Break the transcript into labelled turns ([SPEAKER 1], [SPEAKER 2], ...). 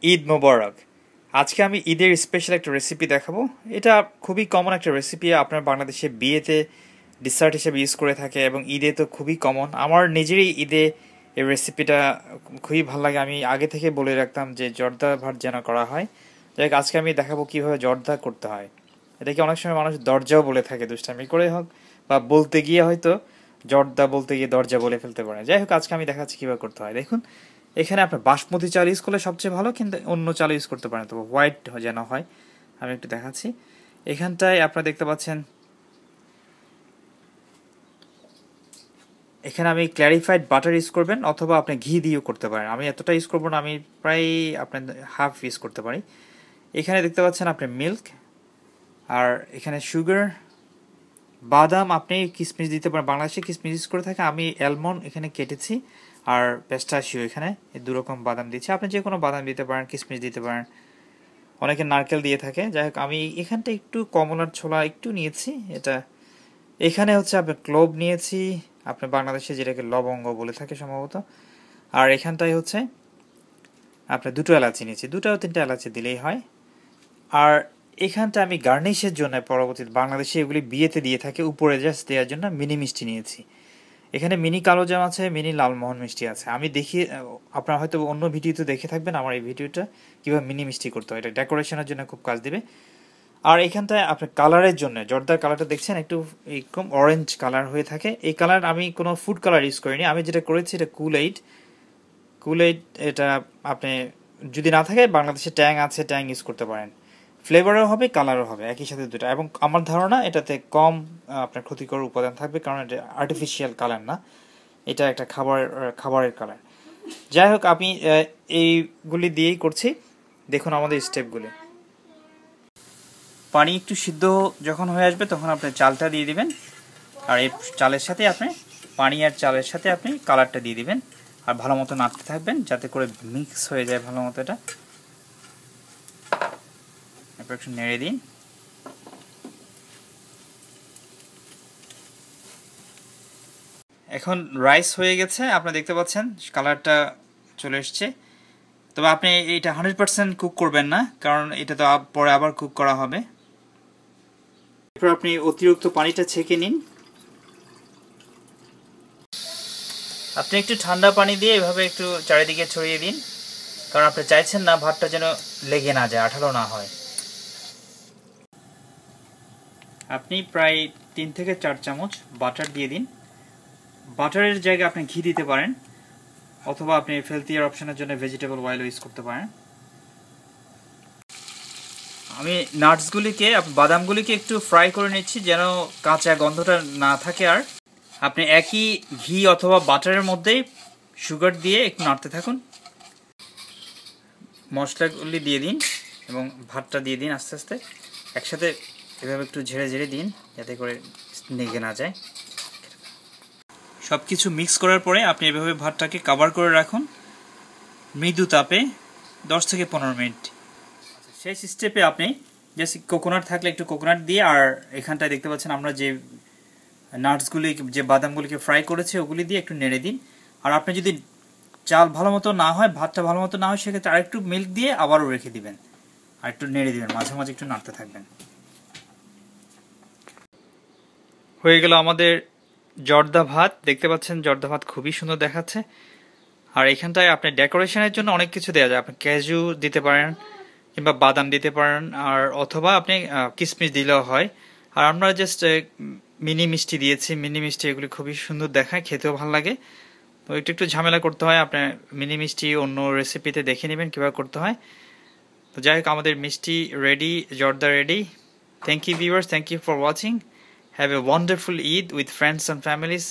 [SPEAKER 1] ঈদ মোবারক। আজকে আমি ঈদের স্পেশাল একটা রেসিপি দেখাবো। এটা খুবই কমন একটা রেসিপি, আপনার বাংলাদেশে বিয়েতে ডিসার্ট হিসেবে ইউজ করে থাকে এবং ঈদে তো খুবই কমন। আমার নিজেরই ঈদে এই রেসিপিটা খুবই ভালো লাগে। আমি আগে থেকে বলে রাখতাম যে জর্দা ভাত যেন করা হয়। যাই হোক, আজকে আমি দেখাবো কিভাবে জর্দা করতে হয়। এটাকে অনেক সময় মানুষ দরজাও বলে থাকে, দুষ্টামি করে হোক বা বলতে গিয়ে হয়তো জর্দা বলতে গিয়ে দরজা বলে ফেলতে পারে। যাই হোক, আজকে আমি দেখাচ্ছি কীভাবে করতে হয়। দেখুন, এখানে আপনার বাসমতি চাল ইউজ করলে সবচেয়ে ভালো, কিন্তু অন্য চাল ইউজ করতে পারেন, তবে হোয়াইট যেন হয়। আমি একটু দেখাচ্ছি। এখানটায় আপনারা দেখতে পাচ্ছেন, এখানে আমি ক্ল্যারিফাইড বাটার ইউজ করবেন অথবা আপনি ঘি দিয়েও করতে পারেন। আমি এতটা ইউজ করবো না, আমি প্রায় আপনার হাফ ইউজ করতে পারি। এখানে দেখতে পাচ্ছেন আপনি মিল্ক, আর এখানে সুগার, বাদাম আপনি কিশমিশ দিতে পারেন, বাংলাদেশে কিশমিশ ইউজ করে থাকে, আমি অ্যালমন্ড এখানে কেটেছি, আর পেস্টাশিও এখানে এই দুরকম বাদাম দিচ্ছি। আপনি যে কোনো বাদাম দিতে পারেন, কিশমিশ দিতে পারেন, অনেকে নারকেল দিয়ে থাকে। যাই হোক, আমি এখানটা একটু কমলার ছোলা একটু নিয়েছি। এটা এখানে হচ্ছে আপনার ক্লোভ নিয়েছি, আপনার বাংলাদেশে যেটাকে লবঙ্গ বলে থাকে সম্ভবত। আর এখানটায় হচ্ছে আপনার দুটো এলাচি নিয়েছি, দুটো তিনটা এলাচি দিলেই হয়। আর এখানটা আমি গার্নিশের জন্য পরবর্তীতে বাংলাদেশে এগুলি বিয়েতে দিয়ে থাকে উপরে জাস্ট দেওয়ার জন্য মিনি মিষ্টি নিয়েছি। এখানে মিনি কালোজাম আছে, মিনি লালমোহন মিষ্টি আছে। আমি দেখি, আপনারা হয়তো অন্য ভিডিওতে দেখে থাকবেন আমার এই ভিডিওটা কীভাবে মিনি মিষ্টি করতে হয়। এটা ডেকোরেশনের জন্য খুব কাজ দেবে। আর এখানটায় আপনার কালারের জন্য জর্দার কালারটা দেখছেন একটু এরকম অরেঞ্জ কালার হয়ে থাকে। এই কালার আমি কোনো ফুড কালার ইউজ করিনি, আমি যেটা করেছি এটা কুলএইড। এটা আপনি যদি না থাকে, বাংলাদেশে ট্যাং আছে, ট্যাং ইউজ করতে পারেন। ফ্লেভারও হবে, কালারও হবে একই সাথে দুটো। এবং আমার ধারণা এটাতে কম আপনার ক্ষতিকর উপাদান থাকবে, কারণ এটা আর্টিফিশিয়াল কালার না, এটা একটা খাবারের কালার। যাই হোক, আমি এইগুলি দিয়েই করছি। দেখুন আমাদের স্টেপগুলি। পানি একটু সিদ্ধ যখন হয়ে আসবে তখন আপনি চালটা দিয়ে দিবেন, আর এই চালের সাথে আপনি পানি আর চালের সাথে আপনি কালারটা দিয়ে দিবেন, আর ভালো মতো নাড়তে থাকবেন যাতে করে মিক্স হয়ে যায় ভালো মতো। এটা একটু নেড়ে দিন। এখন রাইস হয়ে গেছে, আপনারা দেখতে পাচ্ছেন কালারটা চলে এসছে। তবে আপনি এইটা 100% কুক করবেন না, কারণ এটা তো পরে আবার কুক করা হবে। এরপর আপনি অতিরিক্ত পানিটা ছেঁকে নিন। আপনি একটু ঠান্ডা পানি দিয়ে এভাবে একটু চারিদিকে ছড়িয়ে দিন, কারণ আপনি চাইছেন না ভাতটা যেন লেগে না যায়, আঠালো না হয়। আপনি প্রায় 3 থেকে 4 চামচ বাটার দিয়ে দিন। বাটারের জায়গায় আপনি ঘি দিতে পারেন, অথবা আপনি হেলথিয়ার অপশনের জন্য ভেজিটেবল অয়েল ইউজ করতে পারেন। আমি নাটসগুলিকে, বাদামগুলিকে একটু ফ্রাই করে নিচ্ছি যেন কাঁচা গন্ধটা না থাকে। আর আপনি একই ঘি অথবা বাটারের মধ্যেই সুগার দিয়ে একটু নাড়তে থাকুন। মশলাগুলি দিয়ে দিন এবং ভাতটা দিয়ে দিন আস্তে আস্তে একসাথে, এভাবে একটু ঝেড়ে ঝেড়ে দিন যাতে করে নেগে না যায়। সব কিছু মিক্স করার পরে আপনি এভাবে ভাতটাকে কভার করে রাখুন মৃদু তাপে 10 থেকে 15 মিনিট। শেষ স্টেপে আপনি জাস্ট কোকোনাট থাকলে একটু কোকোনাট দিয়ে, আর এখানটায় দেখতে পাচ্ছেন আমরা যে নাটসগুলি, যে বাদামগুলিকে ফ্রাই করেছি ওগুলি দিয়ে একটু নেড়ে দিন। আর আপনি যদি চাল ভালো মতো না হয়, ভাতটা ভালো মতো না হয়, সেক্ষেত্রে আরেকটু মিল্ক দিয়ে আবারও রেখে দিবেন, আর একটু নেড়ে দিবেন, মাঝে মাঝে একটু নাড়তে থাকবেন। হয়ে গেল আমাদের জর্দা ভাত। দেখতে পাচ্ছেন জর্দা ভাত খুবই সুন্দর দেখাচ্ছে। আর এখানটায় আপনি ডেকোরেশনের জন্য অনেক কিছু দেওয়া যায়, আপনি ক্যাজু দিতে পারেন কিংবা বাদাম দিতে পারেন, আর অথবা আপনি কিশমিশ দিলেও হয়। আর আমরা জাস্ট মিনি মিষ্টি দিয়েছি, মিনি মিষ্টি এগুলি খুবই সুন্দর দেখায়, খেতেও ভালো লাগে। তো একটু একটু ঝামেলা করতে হয়, আপনার মিনি মিষ্টি অন্য রেসিপিতে দেখে নেবেন কীভাবে করতে হয়। তো যাই হোক, আমাদের মিষ্টি রেডি, জর্দা ready. Thank you viewers, thank you for watching. Have a wonderful Eid with friends and families.